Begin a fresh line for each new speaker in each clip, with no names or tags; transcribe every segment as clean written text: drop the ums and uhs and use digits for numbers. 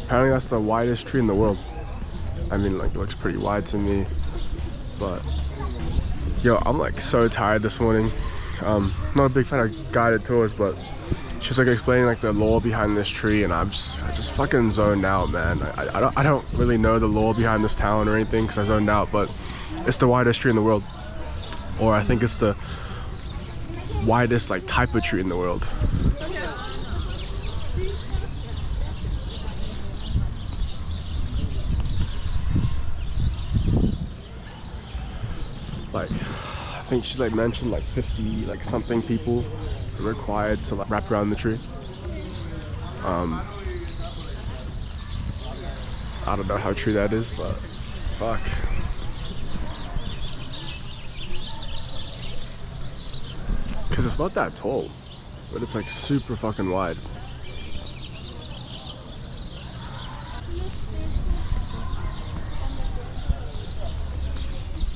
Apparently that's the widest tree in the world. I mean, like, it looks pretty wide to me, but yo, I'm like so tired this morning. Not a big fan of guided tours, but she's like explaining like the lore behind this tree, and I just fucking zoned out, man. I don't really know the lore behind this town or anything because I zoned out, but it's the widest tree in the world, or I think it's the widest like type of tree in the world. Like, I think she like mentioned like 50 like something people are required to like wrap around the tree. I don't know how true that is, but fuck. Cause it's not that tall, but it's like super fucking wide.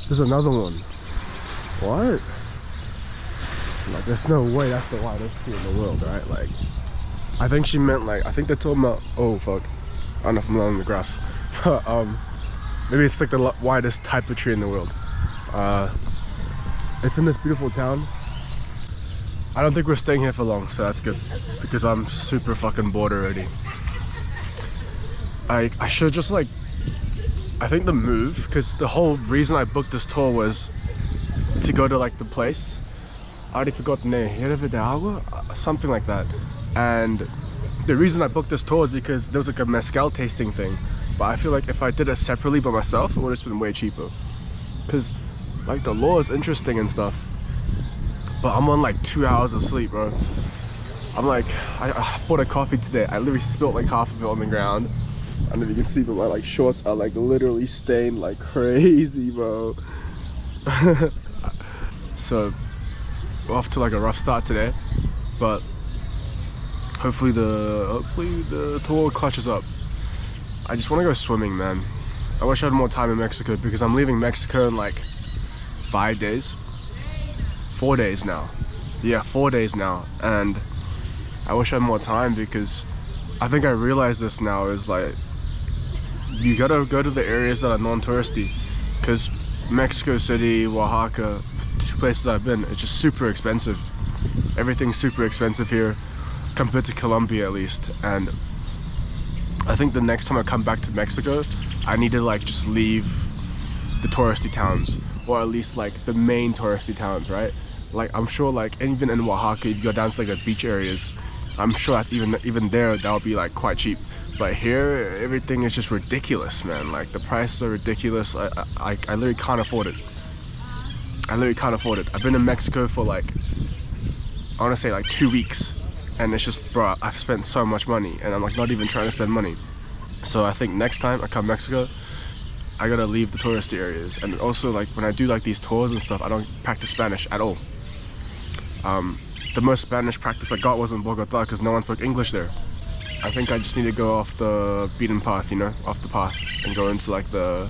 There's another one. What? Like, there's no way that's the widest tree in the world, right? Like, I think she meant like, I think they're talking about, oh fuck, I don't know if I'm along the grass. Maybe it's like the widest type of tree in the world. It's in this beautiful town. I don't think we're staying here for long, so that's good, because I'm super fucking bored already. I should just like, I think the move, because the whole reason I booked this tour was to go to like the place. I already forgot the name, something like that. And the reason I booked this tour is because there was like a mezcal tasting thing. But I feel like if I did it separately by myself, it would have been way cheaper. Because like the lore is interesting and stuff, but I'm on like 2 hours of sleep, bro. I'm like, I bought a coffee today. I literally spilled like half of it on the ground. I don't know if you can see, but my like shorts are like literally stained like crazy, bro. So we're off to like a rough start today, but hopefully the tour clutches up. I just want to go swimming, man. I wish I had more time in Mexico, because I'm leaving Mexico in like 5 days, 4 days now. Yeah, 4 days now, and I wish I had more time, because I think I realize this now is like, you gotta go to the areas that are non-touristy, because Mexico City, Oaxaca, 2 places I've been, it's just super expensive. Everything's super expensive here compared to Colombia, at least. And I think the next time I come back to Mexico, I need to like just leave the touristy towns, or at least like the main touristy towns, right? Like, I'm sure like even in Oaxaca, if you go down to like the beach areas, I'm sure that's even there, that would be like quite cheap. But here, everything is just ridiculous, man. Like, the prices are ridiculous. I literally can't afford it. I literally can't afford it. I've been in Mexico for like, I want to say like 2 weeks, and it's just, bro, I've spent so much money, and I'm like not even trying to spend money. So I think next time I come to Mexico, I gotta leave the touristy areas. And also, like, when I do like these tours and stuff, I don't practice Spanish at all. The most Spanish practice I got was in Bogota, because no one spoke English there. I think I just need to go off the beaten path, you know, off the path, and go into like the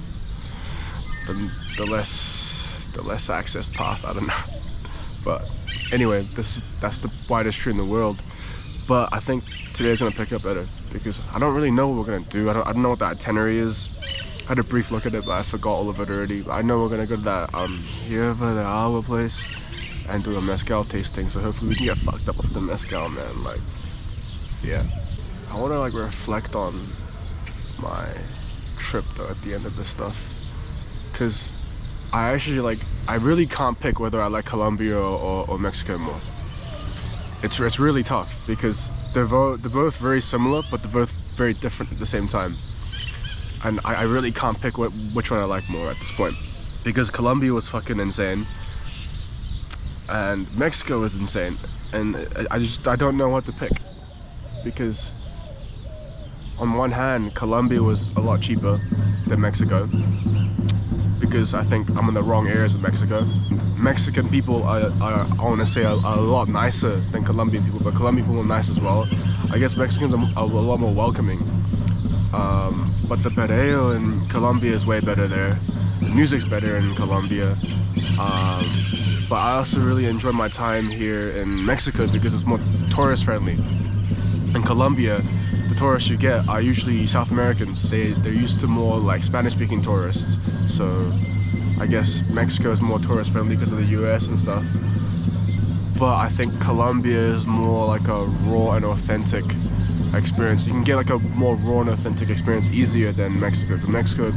less accessed path. I don't know. But anyway, that's the widest tree in the world. But I think today's gonna pick up better, because I don't really know what we're gonna do. I don't know what the itinerary is. I had a brief look at it, but I forgot all of it already. But I know we're gonna go to that Hierba de Agua place and do a mezcal tasting. So hopefully we can get fucked up with the mezcal, man. Like, yeah. I want to like reflect on my trip though at the end of this stuff, because I actually like, I really can't pick whether I like Colombia or Mexico more. It's really tough, because they're both very similar, but they're both very different at the same time. And I really can't pick which one I like more at this point, because Colombia was fucking insane and Mexico was insane, and I don't know what to pick, because on one hand, Colombia was a lot cheaper than Mexico, because I think I'm in the wrong areas of Mexico. Mexican people are I want to say, are a lot nicer than Colombian people, but Colombian people are nice as well. I guess Mexicans are a lot more welcoming. But the perreo in Colombia is way better there. The music's better in Colombia. But I also really enjoy my time here in Mexico, because it's more tourist friendly. In Colombia, the tourists you get are usually South Americans. They're used to more like Spanish-speaking tourists. So I guess Mexico is more tourist friendly because of the US and stuff. But I think Colombia is more like a raw and authentic experience. You can get like a more raw and authentic experience easier than Mexico. Because Mexico,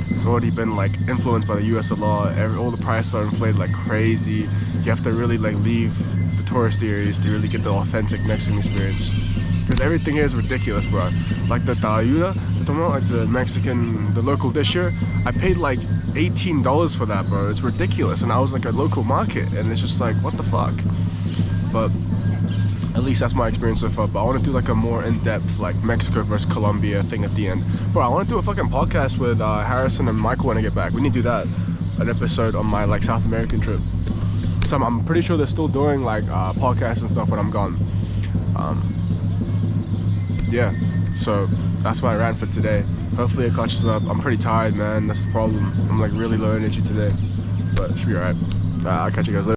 it's already been like influenced by the US a lot. All the prices are inflated like crazy. You have to really like leave the tourist areas to really get the authentic Mexican experience. Because everything here is ridiculous, bro. Like the tayuda, like the Mexican, the local dish here, I paid like $18 for that, bro. It's ridiculous. And I was like a local market, and it's just like, what the fuck? But at least that's my experience so far. But I want to do like a more in-depth like Mexico versus Colombia thing at the end. Bro, I want to do a fucking podcast with Harrison and Michael when I get back. We need to do that, an episode on my like South American trip. So I'm pretty sure they're still doing like podcasts and stuff when I'm gone. Yeah, so that's my rant for today. Hopefully it catches up. I'm pretty tired, man. That's the problem. I'm like really low energy today, but it should be alright. I'll catch you guys later.